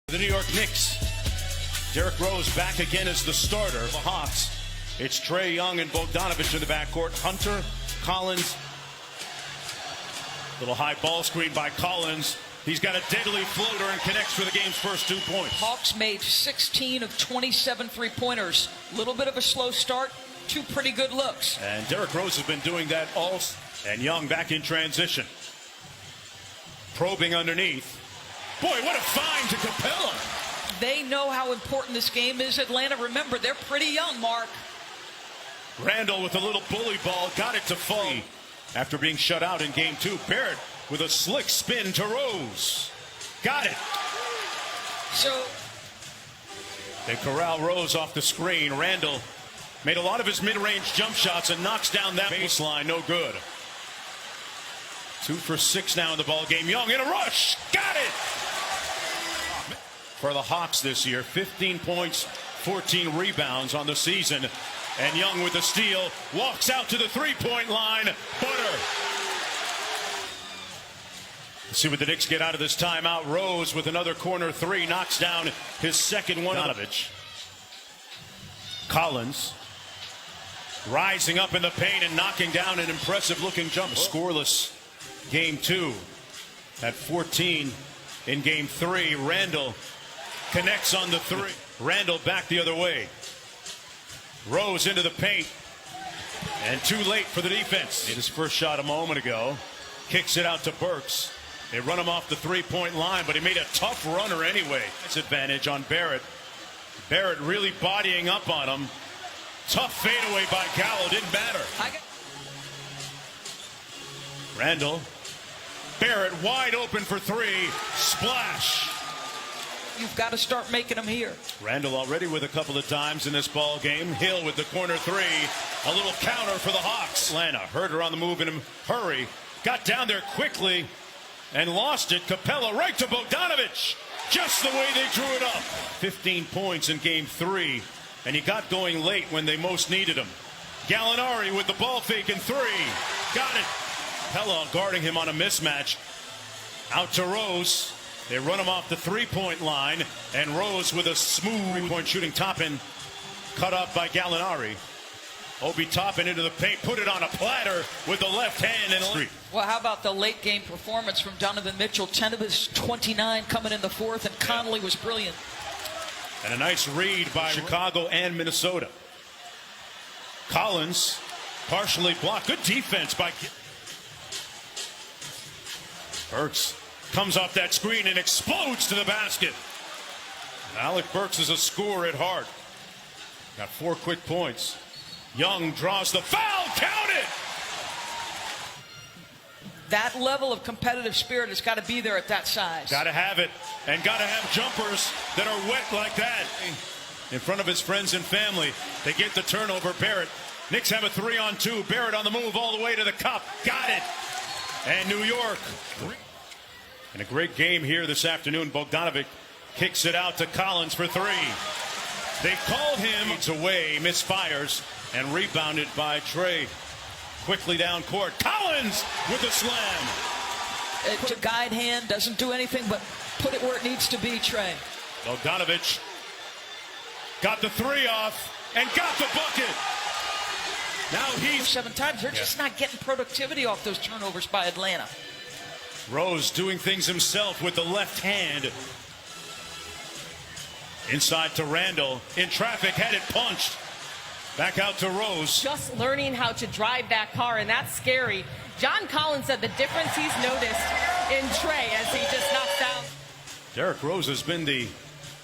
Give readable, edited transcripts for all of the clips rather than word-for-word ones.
The New York Knicks. Derrick Rose back again as the starter. The Hawks. It's Trae Young and Bogdanovich in the backcourt. Hunter, Collins. Little high ball screen by Collins. He's got a deadly floater and connects for the game's first 2 points. Hawks made 16 of 27 three-pointers. A little bit of a slow start, 2 pretty good looks. And Derrick Rose has been doing that all. And Young back in transition. Probing underneath. Boy, what a find to Capella. They know how important this game is, Atlanta. Remember, they're pretty young, Mark. Randall with a little bully ball, got it to fall. After being shut out in game 2, Barrett with a slick spin to Rose. Got it. So they corral Rose off the screen. Randall made a lot of his mid-range jump shots and knocks down that baseline. No good. 2 for 6 now in the ball game. Young in a rush. Got it. For the Hawks this year, 15 points, 14 rebounds on the season. And Young with the steal, walks out to the three-point line. Butter. Let's see what the Knicks get out of this timeout. Rose with another corner 3, knocks down his second one. Bogdanovich. Collins rising up in the paint and knocking down an impressive-looking jump. Scoreless game 2 at 14 in game 3. Randall connects on the 3. Randall back the other way. Rose into the paint. And too late for the defense. Made his first shot a moment ago. Kicks it out to Burks. They run him off the three-point line, but he made a tough runner anyway. It's advantage on Barrett. Barrett really bodying up on him. Tough fadeaway by Gallo. Didn't matter. Randall. Barrett wide open for 3. Splash. You've got to start making them here. Randall already with a couple of times in this ball game. Hill with the corner 3. A little counter for the Hawks. Atlanta heard her on the move in a hurry. Got down there quickly and lost it. Capella right to Bogdanovich. Just the way they drew it up. 15 points in game 3. And he got going late when they most needed him. Gallinari with the ball fake and 3. Got it. Capella guarding him on a mismatch. Out to Rose. They run him off the three-point line, and Rose with a smooth three-point shooting. Toppin cut up by Gallinari. Obi Toppin into the paint, put it on a platter with the left hand and street. Well, how about the late game performance from Donovan Mitchell? 10 of his 29 coming in the 4th, and Conley was brilliant. And a nice read by Chicago and Minnesota. Collins partially blocked. Good defense by Burks. Comes off that screen and explodes to the basket. Alec Burks is a scorer at heart. Got 4 quick points. Young draws the foul. Count it! That level of competitive spirit has got to be there at that size. Got to have it. And got to have jumpers that are wet like that. In front of his friends and family. They get the turnover. Barrett. Knicks have a 3-on-2. Barrett on the move all the way to the cup. Got it. And New York. And a great game here this afternoon. Bogdanovich kicks it out to Collins for 3. They called him. It's away, misfires, and rebounded by Trae. Quickly down court. Collins with the slam. It's a guide hand, doesn't do anything but put it where it needs to be, Trae. Bogdanovich got the 3 off and got the bucket. Now he's 7 times. They're just not getting productivity off those turnovers by Atlanta. Rose doing things himself with the left hand. Inside to Randall. In traffic, had it punched. Back out to Rose. Just learning how to drive that car, and that's scary. John Collins said the difference he's noticed in Trae as he just knocks down. Derrick Rose has been the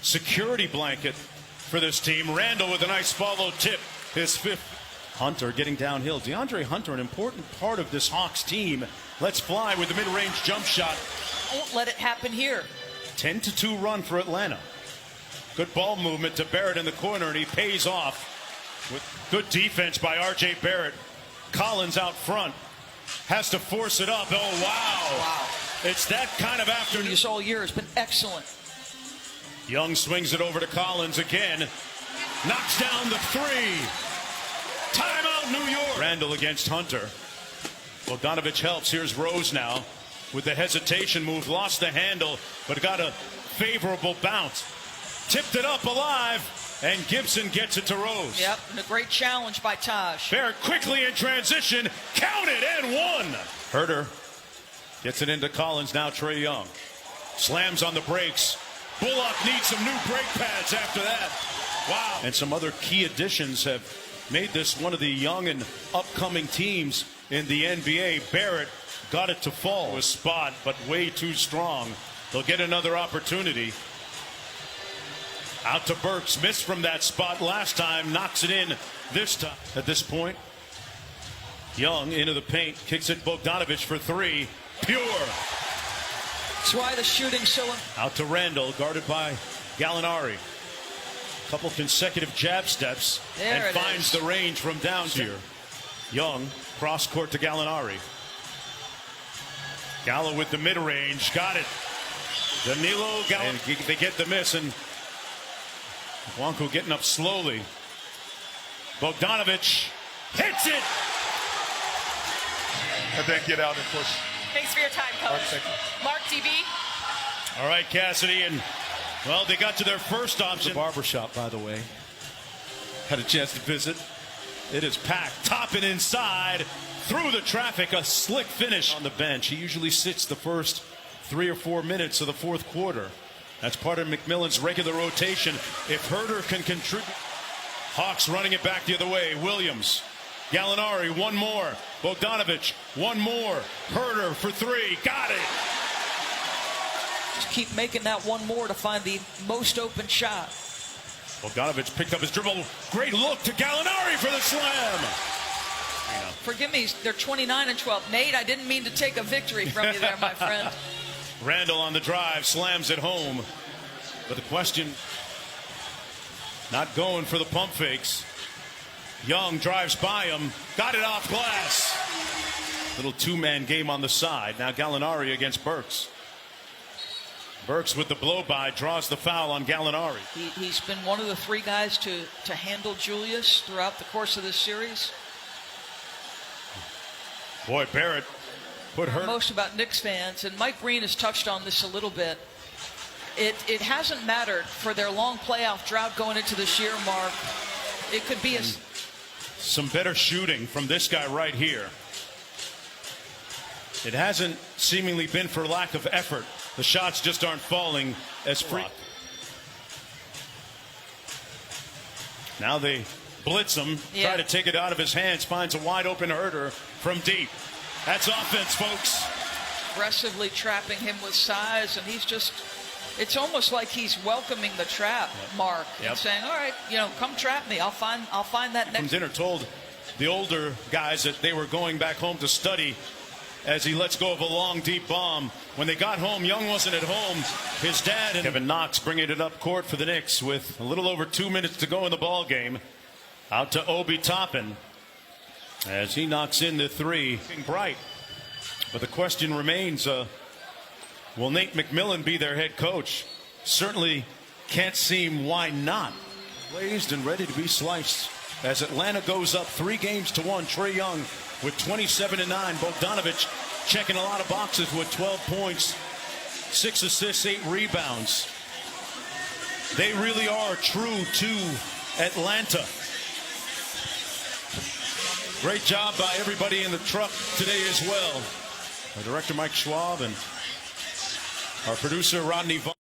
security blanket for this team. Randall with a nice follow tip. His 5th. Hunter getting downhill. DeAndre Hunter, an important part of this Hawks team. Let's fly with the mid-range jump shot. Won't let it happen here. 10-2 run for Atlanta. Good ball movement to Barrett in the corner, and he pays off with good defense by R.J. Barrett. Collins out front. Has to force it up. Oh, wow. It's that kind of afternoon. This all year has been excellent. Young swings it over to Collins again. Knocks down the 3. Timeout, New York. Randall against Hunter. Bogdanovich helps. Here's Rose now with the hesitation move. Lost the handle, but got a favorable bounce. Tipped it up alive, and Gibson gets it to Rose. Yep, and a great challenge by Taj. Barrett quickly in transition, counted and one. Herter gets it into Collins, now Trae Young. Slams on the brakes. Bullock needs some new brake pads after that. Wow. And some other key additions have made this one of the young and upcoming teams in the NBA. Barrett got it to fall. A spot, but way too strong. They'll get another opportunity. Out to Burks, missed from that spot last time, knocks it in this time. At this point, Young into the paint, kicks it Bogdanovich for three, pure. That's why the shooting's so. Out to Randall, guarded by Gallinari. Couple consecutive jab steps, there and finds the range from down here. Young, cross court to Gallinari. Gallo with the mid-range, got it. Danilo, Gallo, and they get the miss, and Wonku getting up slowly. Bogdanovich hits it. And then get out and push. Thanks for your time, Coach. Mark TV. All right, Cassidy, and well, they got to their first option. The barbershop, by the way. Had a chance to visit. It is packed, topping inside, through the traffic, a slick finish on the bench. He usually sits the first 3 or 4 minutes of the fourth quarter. That's part of McMillan's regular rotation. If Herter can contribute. Hawks running it back the other way. Williams. Gallinari, one more. Bogdanovich, one more. Herter for three. Got it. Just keep making that one more to find the most open shot. Bogdanovich picked up his dribble. Great look to Gallinari for the slam. Forgive me, they're 29 and 12. Nate, I didn't mean to take a victory from you there, my friend. Randall on the drive, slams it home. But the question, not going for the pump fakes. Young drives by him, got it off glass. Little two-man game on the side. Now Gallinari against Burks. Burks with the blow-by draws the foul on Gallinari. He's been one of the three guys to handle Julius throughout the course of this series. Boy, Barrett put her. Most about Knicks fans, and Mike Breen has touched on this a little bit. It hasn't mattered for their long playoff drought going into this year, Mark. It could be some better shooting from this guy right here. It hasn't seemingly been for lack of effort. The shots just aren't falling as free. Now they blitz him, try to take it out of his hands, finds a wide open Herter from deep. That's offense, folks. Aggressively trapping him with size, and he's just, it's almost like he's welcoming the trap, Mark, and saying, all right, come trap me. I'll find that next. From dinner told the older guys that they were going back home to study as he lets go of a long, deep bomb. When they got home, Young wasn't at home. His dad and Kevin Knox bringing it up court for the Knicks with a little over 2 minutes to go in the ball game. Out to Obi Toppin as he knocks in the three. Bright. But the question remains, will Nate McMillan be their head coach? Certainly can't seem why not. Blazed and ready to be sliced as Atlanta goes up 3-1. Trae Young with 27 and 9. Bogdanovich checking a lot of boxes with 12 points, 6 assists, 8 rebounds. They really are true to Atlanta. Great job by everybody in the truck today as well. Our director Mike Schwab and our producer Rodney Vaughn.